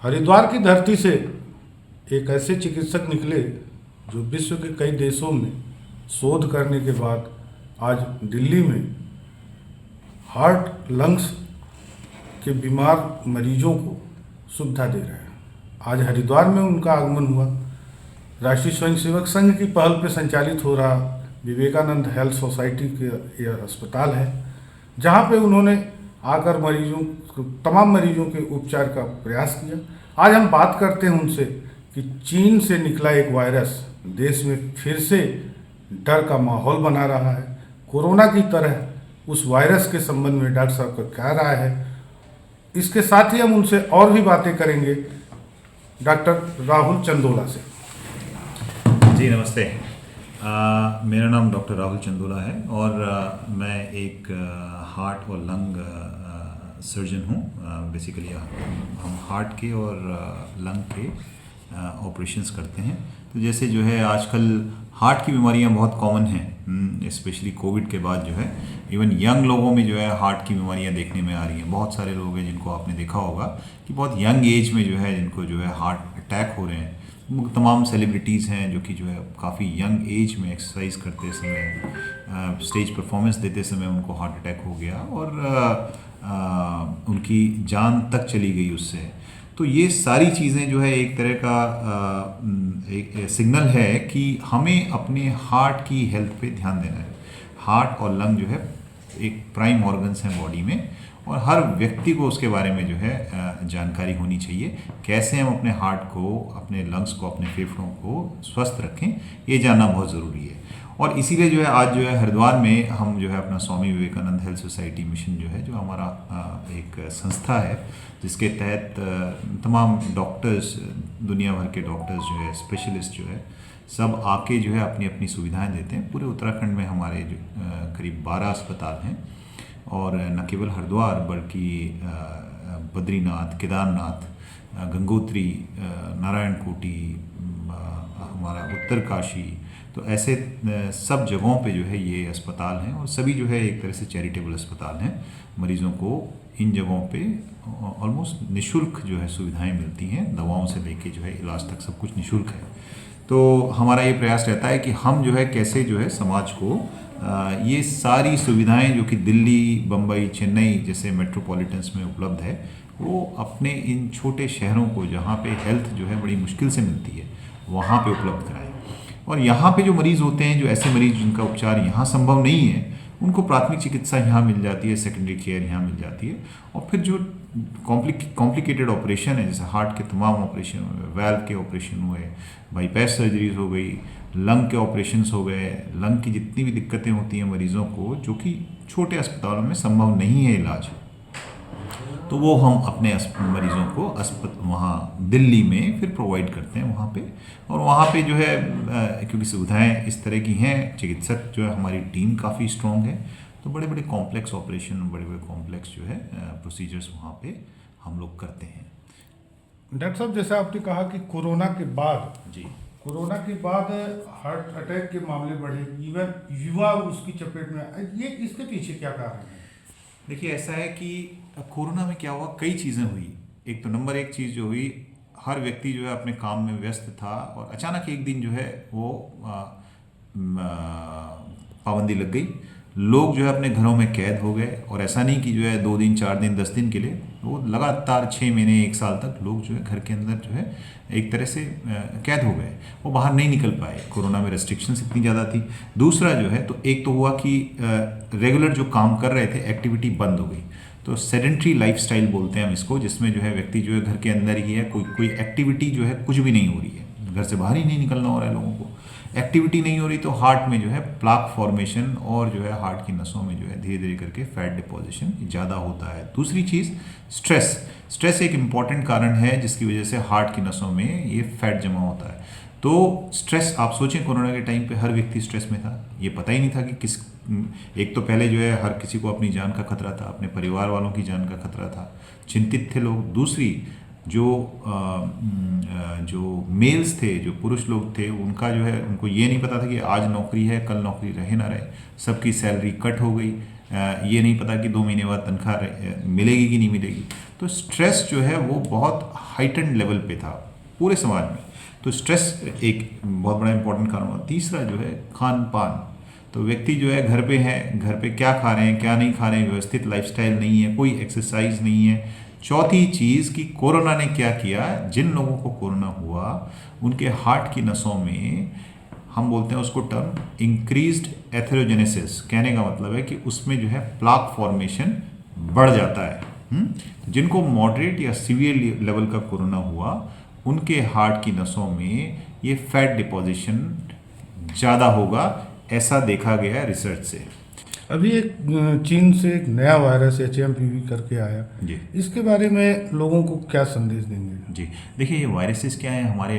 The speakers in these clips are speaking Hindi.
हरिद्वार की धरती से एक ऐसे चिकित्सक निकले जो विश्व के कई देशों में शोध करने के बाद आज दिल्ली में हार्ट लंग्स के बीमार मरीजों को सुविधा दे रहे हैं। आज हरिद्वार में उनका आगमन हुआ। राष्ट्रीय स्वयंसेवक संघ की पहल पर संचालित हो रहा विवेकानंद हेल्थ सोसाइटी के यह अस्पताल है, जहां पे उन्होंने आकर तमाम मरीजों के उपचार का प्रयास किया। आज हम बात करते हैं उनसे कि चीन से निकला एक वायरस देश में फिर से डर का माहौल बना रहा है। कोरोना की तरह उस वायरस के संबंध में डॉक्टर साहब का क्या राय है, इसके साथ ही हम उनसे और भी बातें करेंगे डॉक्टर राहुल चंदोला से। जी नमस्ते। मेरा नाम डॉक्टर राहुल चंदोला है और मैं एक हार्ट और लंग सर्जन हूँ। बेसिकली हम हार्ट के और लंग के ऑपरेशंस करते हैं। तो जैसे जो है आजकल हार्ट की बीमारियां बहुत कॉमन हैं, स्पेशली कोविड के बाद जो है इवन यंग लोगों में जो है हार्ट की बीमारियां देखने में आ रही हैं। बहुत सारे लोग हैं जिनको आपने देखा होगा कि बहुत यंग एज में जो है जिनको जो है हार्ट अटैक हो रहे हैं। तमाम सेलिब्रिटीज़ हैं जो कि जो है काफ़ी यंग एज में एक्सरसाइज करते समय, स्टेज परफॉर्मेंस देते समय उनको हार्ट अटैक हो गया और उनकी जान तक चली गई उससे। तो ये सारी चीज़ें जो है एक तरह का एक सिग्नल है कि हमें अपने हार्ट की हेल्थ पे ध्यान देना है। हार्ट और लंग जो है एक प्राइम ऑर्गन्स हैं बॉडी में, और हर व्यक्ति को उसके बारे में जो है जानकारी होनी चाहिए। कैसे हम अपने हार्ट को, अपने लंग्स को, अपने फेफड़ों को स्वस्थ रखें, ये जानना बहुत ज़रूरी है। और इसीलिए जो है आज जो है हरिद्वार में हम जो है अपना Swami Vivekananda health society mission जो है, जो हमारा एक संस्था है जिसके तहत तमाम डॉक्टर्स, दुनिया भर के डॉक्टर्स जो है, स्पेशलिस्ट जो है, सब आके जो है अपनी अपनी सुविधाएं देते हैं। पूरे उत्तराखंड में हमारे जो करीब 12 अस्पताल हैं, और न केवल हरिद्वार बल्कि बद्रीनाथ, केदारनाथ, गंगोत्री, नारायण कोटी, हमारा उत्तरकाशी, तो ऐसे सब जगहों पे जो है ये अस्पताल हैं, और सभी जो है एक तरह से चैरिटेबल अस्पताल हैं। मरीज़ों को इन जगहों पे ऑलमोस्ट निशुल्क जो है सुविधाएं मिलती हैं, दवाओं से लेके जो है इलाज तक सब कुछ निशुल्क है। तो हमारा ये प्रयास रहता है कि हम जो है कैसे जो है समाज को ये सारी सुविधाएं जो कि दिल्ली, बम्बई, चेन्नई जैसे मेट्रोपॉलिटन्स में उपलब्ध है, वो अपने इन छोटे शहरों को, जहाँ पे हेल्थ जो है बड़ी मुश्किल से मिलती है, वहाँ पे उपलब्ध कराएं। और यहाँ पे जो मरीज़ होते हैं, जो ऐसे मरीज़ जिनका उपचार यहाँ संभव नहीं है, उनको प्राथमिक चिकित्सा यहाँ मिल जाती है, सेकेंडरी केयर यहाँ मिल जाती है। और फिर जो कॉम्प्लिकेटेड ऑपरेशन है, जैसे हार्ट के तमाम ऑपरेशन हुए, वाल्व के ऑपरेशन हुए, बाईपास सर्जरीज हो गई, लंग के ऑपरेशंस हो गए, लंग की जितनी भी दिक्कतें होती हैं मरीज़ों को, जो कि छोटे अस्पतालों में संभव नहीं है इलाज, तो वो हम अपने मरीज़ों को वहाँ दिल्ली में फिर प्रोवाइड करते हैं वहाँ पे। और वहाँ पे जो है क्योंकि सुविधाएं इस तरह की हैं, चिकित्सक जो है, हमारी टीम काफ़ी स्ट्रॉन्ग है, तो बड़े बड़े कॉम्प्लेक्स ऑपरेशन, बड़े बड़े कॉम्प्लेक्स जो है प्रोसीजर्स वहाँ पे हम लोग करते हैं। डॉक्टर साहब, जैसा आपने कहा कि कोरोना के बाद जी, कोरोना के बाद हार्ट अटैक के मामले बढ़े, इवन युवा उसकी चपेट में, ये इसके पीछे क्या कारण है? देखिए ऐसा है कि कोरोना में क्या हुआ, कई चीज़ें हुई। एक तो नंबर एक चीज़ जो हुई, हर व्यक्ति जो है अपने काम में व्यस्त था, और अचानक एक दिन जो है वो पाबंदी लग गई। लोग जो है अपने घरों में कैद हो गए, और ऐसा नहीं कि जो है 2 दिन, 4 दिन, 10 दिन के लिए, वो लगातार 6 महीने, 1 साल तक लोग जो है घर के अंदर जो है एक तरह से कैद हो गए, वो बाहर नहीं निकल पाए। कोरोना में रेस्ट्रिक्शंस इतनी ज़्यादा थी। दूसरा जो है, तो एक तो हुआ कि रेगुलर जो काम कर रहे थे, एक्टिविटी बंद हो गई। तो सेडेंट्री लाइफस्टाइल बोलते हैं हम इसको, जिसमें जो है व्यक्ति जो है घर के अंदर ही है, कोई एक्टिविटी जो है कुछ भी नहीं हो रही है, घर से बाहर ही नहीं निकलना हो रहा है लोगों को, एक्टिविटी नहीं हो रही, तो हार्ट में जो है प्लाक फॉर्मेशन और जो है हार्ट की नसों में जो है धीरे धीरे करके फैट डिपॉजिशन ज़्यादा होता है। दूसरी चीज़ स्ट्रेस एक इम्पॉर्टेंट कारण है जिसकी वजह से हार्ट की नसों में ये फैट जमा होता है। तो स्ट्रेस, आप सोचें कोरोना के टाइम पे हर व्यक्ति स्ट्रेस में था, ये पता ही नहीं था कि एक तो पहले जो है हर किसी को अपनी जान का खतरा था, अपने परिवार वालों की जान का खतरा था, चिंतित थे लोग। दूसरी जो मेल्स थे, जो पुरुष लोग थे, उनका जो है, उनको ये नहीं पता था कि आज नौकरी है, कल नौकरी रहे ना रहे, सबकी सैलरी कट हो गई, ये नहीं पता कि 2 महीने बाद तनख्वाह मिलेगी कि नहीं मिलेगी। तो स्ट्रेस जो है वो बहुत हाइटेंड लेवल पे था पूरे समाज में। तो स्ट्रेस एक बहुत बड़ा इंपॉर्टेंट कारण हुआ। तीसरा जो है खान पान, तो व्यक्ति जो है घर पे है, घर पे क्या खा रहे हैं क्या नहीं खा रहे हैं, व्यवस्थित लाइफस्टाइल नहीं है, कोई एक्सरसाइज नहीं है। चौथी चीज़ कि कोरोना ने क्या किया, जिन लोगों को कोरोना हुआ उनके हार्ट की नसों में, हम बोलते हैं उसको टर्म इंक्रीज्ड एथेरोजेनेसिस, कहने का मतलब है कि उसमें जो है प्लाक फॉर्मेशन बढ़ जाता है। जिनको मॉडरेट या सीवियर लेवल का कोरोना हुआ उनके हार्ट की नसों में ये फैट डिपोजिशन ज़्यादा होगा, ऐसा देखा गया है रिसर्च से। अभी एक चीन से एक नया वायरस HMPV करके आया जी, इसके बारे में लोगों को क्या संदेश देंगे? जी देखिए, ये वायरसेस क्या है, हमारे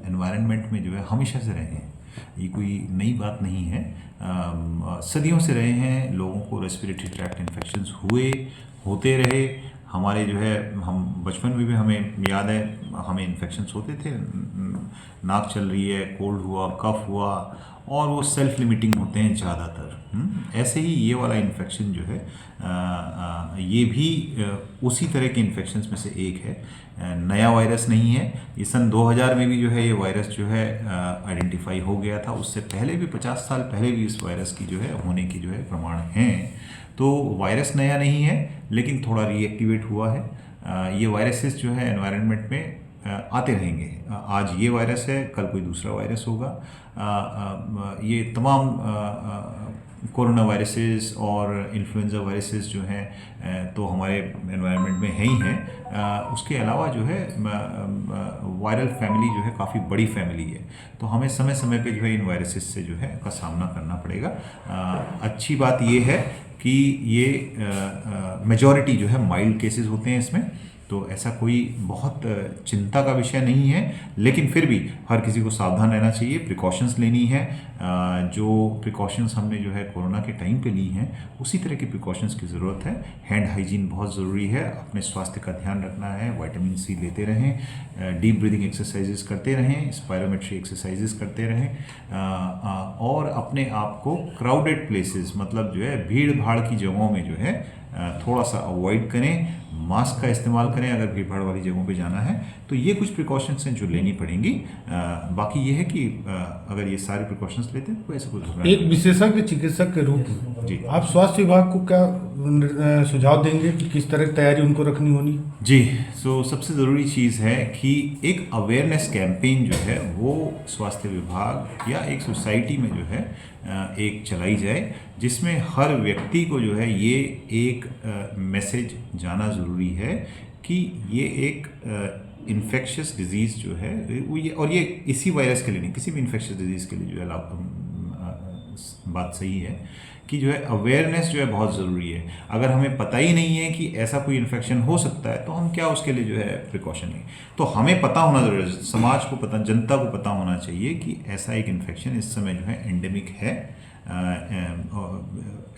एनवायरनमेंट में जो है हमेशा से रहे हैं, ये कोई नई बात नहीं है। सदियों से रहे हैं, लोगों को रेस्पिरेटरी ट्रैक्ट इन्फेक्शंस होते रहे। हमारे जो है, हम बचपन में भी हमें याद है, हमें इन्फेक्शंस होते थे, नाक चल रही है, कोल्ड हुआ, कफ हुआ, और वो सेल्फ लिमिटिंग होते हैं ज़्यादातर। ऐसे ही ये वाला इन्फेक्शन जो है ये भी उसी तरह के इन्फेक्शंस में से एक है। नया वायरस नहीं है, ये सन 2000 में भी जो है ये वायरस जो है आइडेंटिफाई हो गया था। उससे पहले भी 50 साल पहले भी इस वायरस की जो है होने की जो है प्रमाण हैं। तो वायरस नया नहीं है, लेकिन थोड़ा रीएक्टिवेट हुआ है। ये वायरसेस जो है एनवायरनमेंट में आते रहेंगे। आज ये वायरस है, कल कोई दूसरा वायरस होगा। ये तमाम कोरोना वायरसेस और इन्फ्लुएंजा वायरसेस जो हैं तो हमारे एनवायरनमेंट में है ही हैं। उसके अलावा जो है वायरल फैमिली जो है काफ़ी बड़ी फैमिली है, तो हमें समय समय पे जो है इन वायरसेस से जो है का सामना करना पड़ेगा। अच्छी बात ये है कि ये मेजॉरिटी जो है माइल्ड केसेस होते हैं इसमें, तो ऐसा कोई बहुत चिंता का विषय नहीं है। लेकिन फिर भी हर किसी को सावधान रहना चाहिए, प्रिकॉशंस लेनी है। जो प्रिकॉशंस हमने जो है कोरोना के टाइम पे ली हैं उसी तरह की प्रिकॉशंस की ज़रूरत है। हैंड हाइजीन बहुत ज़रूरी है, अपने स्वास्थ्य का ध्यान रखना है, विटामिन सी लेते रहें, डीप ब्रीदिंग एक्सरसाइजेस करते रहें, स्पायरोमेट्री एक्सरसाइजेस करते रहें, और अपने आप को क्राउडेड प्लेसेस, मतलब जो है भीड़ भाड़ की जगहों में जो है थोड़ा सा अवॉइड करें। मास्क का इस्तेमाल करें अगर भीड़ भाड़ वाली जगहों पे जाना है। तो ये कुछ प्रिकॉशंस हैं जो लेनी पड़ेंगी। बाकी ये है कि अगर ये सारे प्रिकॉशंस लेते हैं तो ऐसा कुछ एक विशेषज्ञ चिकित्सक के रूप में जी आप स्वास्थ्य विभाग को क्या सुझाव देंगे कि किस तरह की तैयारी उनको रखनी होनी? जी, सो सबसे ज़रूरी चीज़ है कि एक अवेयरनेस कैंपेन जो है वो स्वास्थ्य विभाग या एक सोसाइटी में जो है एक चलाई जाए, जिसमें हर व्यक्ति को जो है ये एक मैसेज जाना ज़रूरी है कि ये एक इन्फेक्शियस डिजीज़ जो है वो ये इसी वायरस के लिए नहीं, किसी भी इन्फेक्शियस डिजीज़ के लिए जो है बात सही है कि जो है अवेयरनेस जो है बहुत ज़रूरी है। अगर हमें पता ही नहीं है कि ऐसा कोई इन्फेक्शन हो सकता है तो हम क्या उसके लिए जो है प्रिकॉशन लें। तो हमें पता होना ज़रूरी है, समाज को पता, जनता को पता होना चाहिए कि ऐसा एक इन्फेक्शन इस समय जो है एंडेमिक है।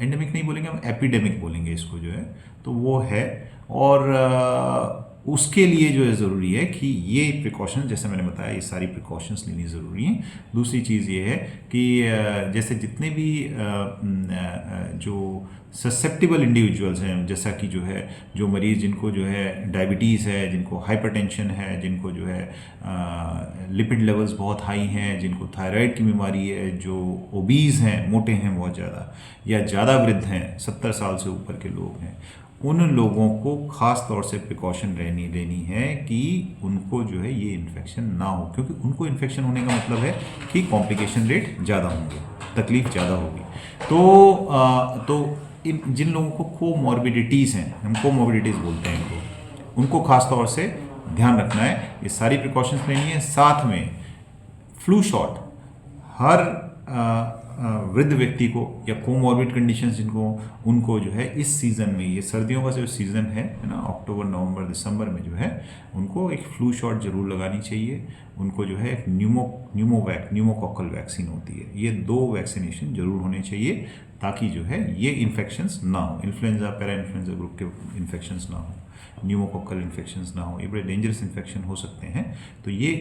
एंडेमिक नहीं बोलेंगे हम, एपिडेमिक बोलेंगे इसको जो है, तो वो है। और उसके लिए जो है ज़रूरी है कि ये प्रिकॉशन, जैसे मैंने बताया, ये सारी प्रिकॉशंस लेनी ज़रूरी हैं। दूसरी चीज़ ये है कि जैसे जितने भी जो ससेप्टिबल इंडिविजुअल्स हैं, जैसा कि जो है जो मरीज़ जिनको जो है डायबिटीज़ है, जिनको हाइपरटेंशन है, जिनको जो है लिपिड लेवल्स बहुत हाई हैं, जिनको थायराइड की बीमारी है, जो ओबीज़ हैं, मोटे हैं बहुत ज़्यादा, या ज़्यादा वृद्ध हैं, 70 साल से ऊपर के लोग हैं, उन लोगों को ख़ास तौर से प्रिकॉशन लेनी है कि उनको जो है ये इन्फेक्शन ना हो, क्योंकि उनको इन्फेक्शन होने का मतलब है कि कॉम्प्लिकेशन रेट ज़्यादा होंगे, तकलीफ़ ज़्यादा होगी। तो जिन लोगों को कोमॉर्बिडिटीज़ हैं, हम कोमॉर्बिडिटीज़ बोलते हैं इनको, उनको ख़ास तौर से ध्यान रखना है, ये सारी प्रिकॉशंस लेनी है। साथ में फ्लू शॉट हर वृद्ध व्यक्ति को या कोमॉर्बिड कंडीशंस जिनको, उनको जो है इस सीज़न में, ये सर्दियों का जो सीज़न है ना, अक्टूबर नवंबर दिसंबर में जो है उनको एक फ्लू शॉट ज़रूर लगानी चाहिए। उनको जो है एक न्यूमोकॉकल वैक्सीन होती है, ये 2 वैक्सीनेशन ज़रूर होने चाहिए ताकि जो है ये इन्फेक्शंस ना हो, इन्फ्लुएंजा पैरा इन्फ्लुएंजा ग्रुप के इन्फेक्शंस ना हो। न्यूमोकोकल इन्फेक्शंस ना हो, ये बड़े डेंजरस इन्फेक्शन हो सकते हैं। तो ये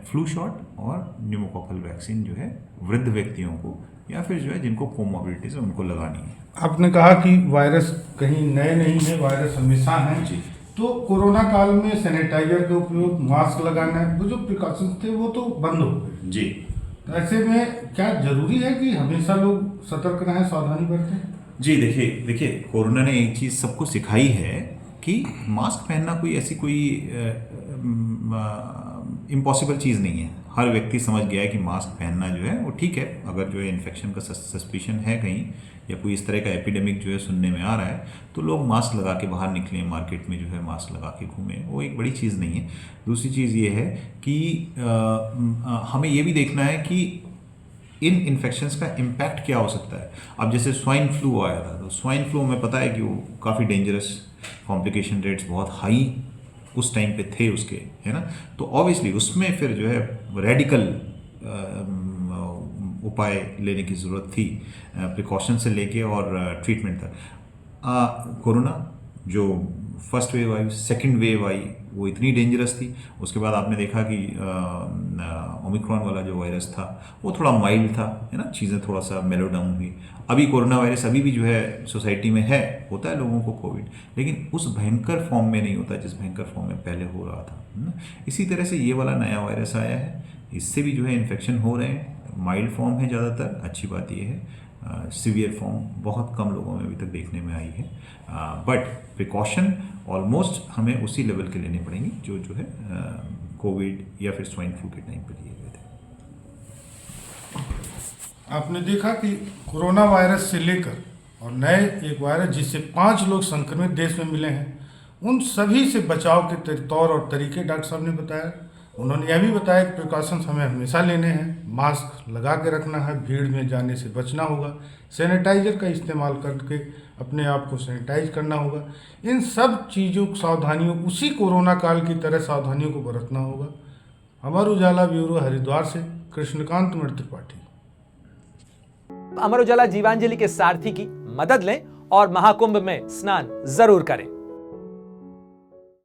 फ्लू शॉट और न्यूमोकोकल वैक्सीन जो है वृद्ध व्यक्तियों को या फिर जो है जिनको कोमोबिलिटीज है उनको लगानी है। आपने कहा कि वायरस कहीं नए नहीं है, वायरस हमेशा है जी। तो कोरोना काल में सैनिटाइजर का उपयोग, मास्क लगाना, वो जो प्रिकॉशंस थे वो तो बंद हो गए जी। ऐसे में क्या जरूरी है कि हमेशा लोग सतर्क रहें, सावधानी बरतें? जी देखिए कोरोना ने एक चीज़ सबको सिखाई है कि मास्क पहनना कोई ऐसी कोई इम्पॉसिबल चीज़ नहीं है। हर व्यक्ति समझ गया है कि मास्क पहनना जो है वो ठीक है। अगर जो है इन्फेक्शन का सस्पिशन है कहीं या कोई इस तरह का एपिडेमिक जो है सुनने में आ रहा है तो लोग मास्क लगा के बाहर निकलें, मार्केट में जो है मास्क लगा के घूमें, वो एक बड़ी चीज़ नहीं है। दूसरी चीज़ ये है कि हमें ये भी देखना है कि इन इन्फेक्शंस का इम्पैक्ट क्या हो सकता है। अब जैसे स्वाइन फ्लू आया था तो स्वाइन फ्लू हमें पता है कि वो काफ़ी डेंजरस, कॉम्प्लिकेशन रेट्स बहुत हाई उस टाइम पे थे उसके, है ना। तो ऑब्वियसली उसमें फिर जो है रेडिकल उपाय लेने की ज़रूरत थी, प्रिकॉशन से लेके और ट्रीटमेंट तक। कोरोना जो फर्स्ट वेव आई, सेकंड वेव आई, वो इतनी डेंजरस थी। उसके बाद आपने देखा कि ओमिक्रॉन वाला जो वायरस था वो थोड़ा माइल्ड था, है ना, चीज़ें थोड़ा सा मेलो डाउन हुई। अभी कोरोना वायरस अभी भी जो है सोसाइटी में है, होता है लोगों को कोविड, लेकिन उस भयंकर फॉर्म में नहीं होता जिस भयंकर फॉर्म में पहले हो रहा था, है ना। इसी तरह से ये वाला नया वायरस आया है, इससे भी जो है इन्फेक्शन हो रहे हैं। माइल्ड फॉर्म है ज़्यादातर, अच्छी बात यह है। सीवियर फॉर्म बहुत कम लोगों में अभी तक देखने में आई है, बट प्रिकॉशन ऑलमोस्ट हमें उसी लेवल के लेने पड़ेंगे जो है कोविड या फिर स्वाइन फ्लू के टाइम पर लिए गए थे। आपने देखा कि कोरोना वायरस से लेकर और नए एक वायरस जिससे 5 लोग संक्रमित देश में मिले हैं, उन सभी से बचाव के तौर और तरीके डॉक्टर साहब ने बताया। उन्होंने यह भी बताया कि प्रिकॉशंस हमें हमेशा लेने हैं, मास्क लगा के रखना है, भीड़ में जाने से बचना होगा, सैनिटाइजर का इस्तेमाल करके अपने आप को सैनिटाइज करना होगा। इन सब चीज़ों, सावधानियों, उसी कोरोना काल की तरह सावधानियों को बरतना होगा। अमर उजाला ब्यूरो हरिद्वार से कृष्णकांत मृत त्रिपाठी। अमर उजाला जीवांजलि के सारथी की मदद लें और महाकुंभ में स्नान जरूर करें।